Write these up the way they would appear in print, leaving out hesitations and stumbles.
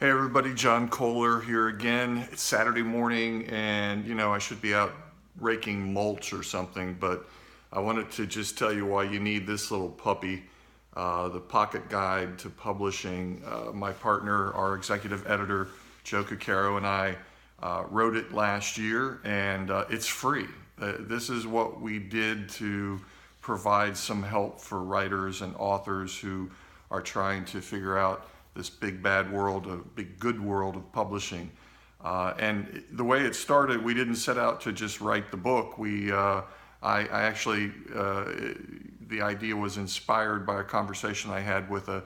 Hey everybody, John Koehler here again. It's Saturday morning and I should be out raking mulch or something, but I wanted to just tell you why you need this little puppy, the Pocket Guide to Publishing. My partner, our executive editor, Joe Coccaro, and I wrote it last year, and it's free. This is what we did to provide some help for writers and authors who are trying to figure out this big bad world, a big good world of publishing. And the way it started, we didn't set out to just write the book. I actually, the idea was inspired by a conversation I had with a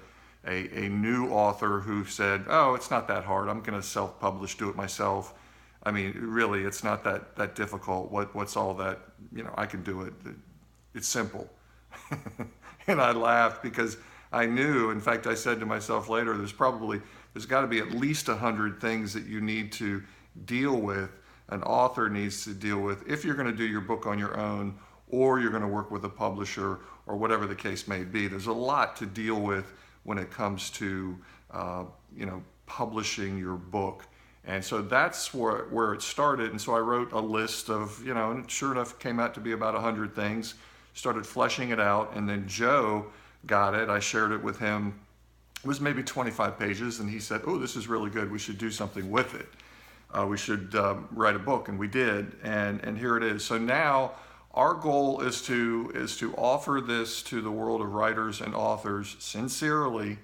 new author who said, "Oh, it's not that hard. I'm going to self-publish, do it myself. I mean, really, it's not that difficult. What's all that? I can do it. It's simple." And I laughed because I knew, in fact, I said to myself later, there's got to be at least 100 things that you need to deal with, an author needs to deal with, if you're going to do your book on your own, or you're going to work with a publisher, or whatever the case may be. There's a lot to deal with when it comes to, publishing your book. And so that's where it started. And so I wrote a list of, and sure enough, it came out to be about 100 things, started fleshing it out, and then Joe got it. I shared it with him. It was maybe 25 pages, and he said, "Oh, this is really good. We should do something with it. We should write a book," and we did. And here it is. So now our goal is to offer this to the world of writers and authors sincerely,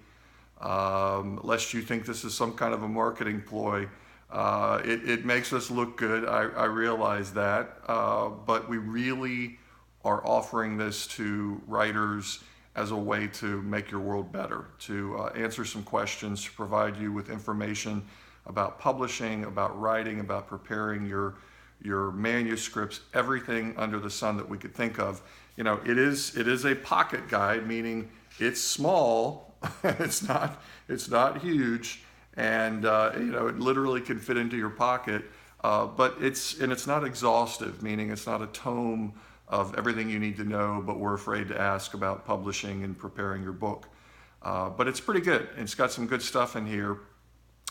lest you think this is some kind of a marketing ploy. It makes us look good. I realize that, but we really are offering this to writers as a way to make your world better, to answer some questions, to provide you with information about publishing, about writing, about preparing your manuscripts, everything under the sun that we could think of. It is a pocket guide, meaning it's small, it's not huge, and it literally can fit into your pocket. But it's not exhaustive, meaning it's not a tome of everything you need to know, but we're afraid to ask about publishing and preparing your book. But it's pretty good. It's got some good stuff in here.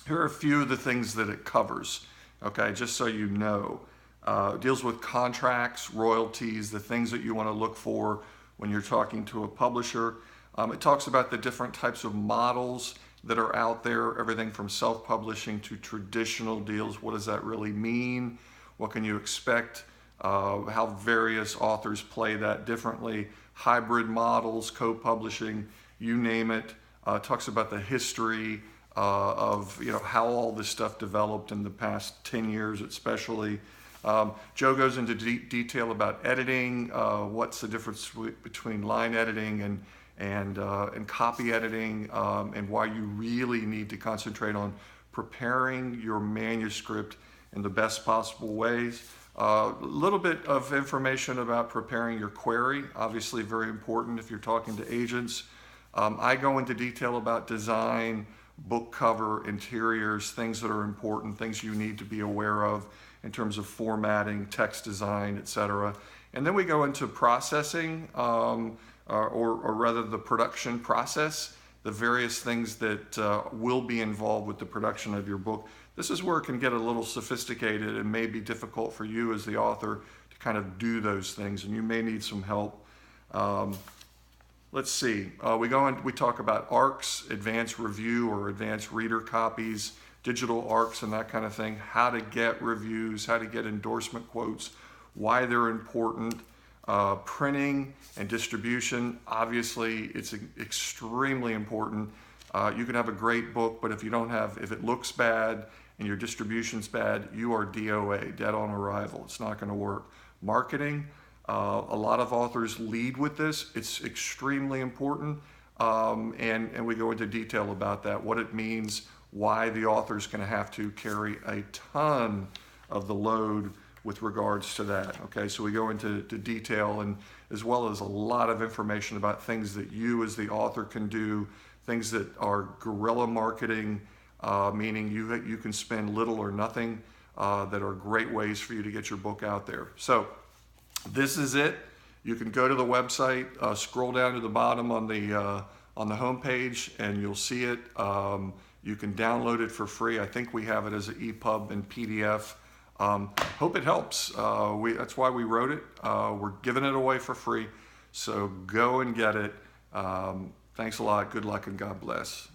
Here are a few of the things that it covers, okay, just so you know. It deals with contracts, royalties, the things that you want to look for when you're talking to a publisher. It talks about the different types of models that are out there, everything from self-publishing to traditional deals. What does that really mean? What can you expect? How various authors play that differently, hybrid models, co-publishing, you name it. Talks about the history of how all this stuff developed in the past 10 years especially. Joe goes into detail about editing, what's the difference between line editing and copy editing, and why you really need to concentrate on preparing your manuscript in the best possible ways. A little bit of information about preparing your query, obviously very important if you're talking to agents. I go into detail about design, book cover, interiors, things that are important, things you need to be aware of in terms of formatting, text design, etc. And then we go into processing, or rather the production process, the various things that will be involved with the production of your book. This is where it can get a little sophisticated and may be difficult for you as the author to kind of do those things, and you may need some help. Let's see, we talk about ARCs, advanced review or advanced reader copies, digital ARCs and that kind of thing, how to get reviews, how to get endorsement quotes, why they're important. Printing and distribution, obviously it's extremely important. You can have a great book, but if it looks bad and your distribution's bad, you are DOA, dead on arrival. It's not going to work. Marketing, a lot of authors lead with this. It's extremely important, and we go into detail about that, what it means, why the author's going to have to carry a ton of the load with regards to that. Okay, so we go into detail, and as well as a lot of information about things that you as the author can do, things that are guerrilla marketing, meaning you can spend little or nothing, that are great ways for you to get your book out there. So this is it. You can go to the website, scroll down to the bottom on the home page, and you'll see it. You can download it for free. I think we have it as an EPUB and PDF. Hope it helps. That's why we wrote it. We're giving it away for free. So go and get it. Thanks a lot. Good luck and God bless.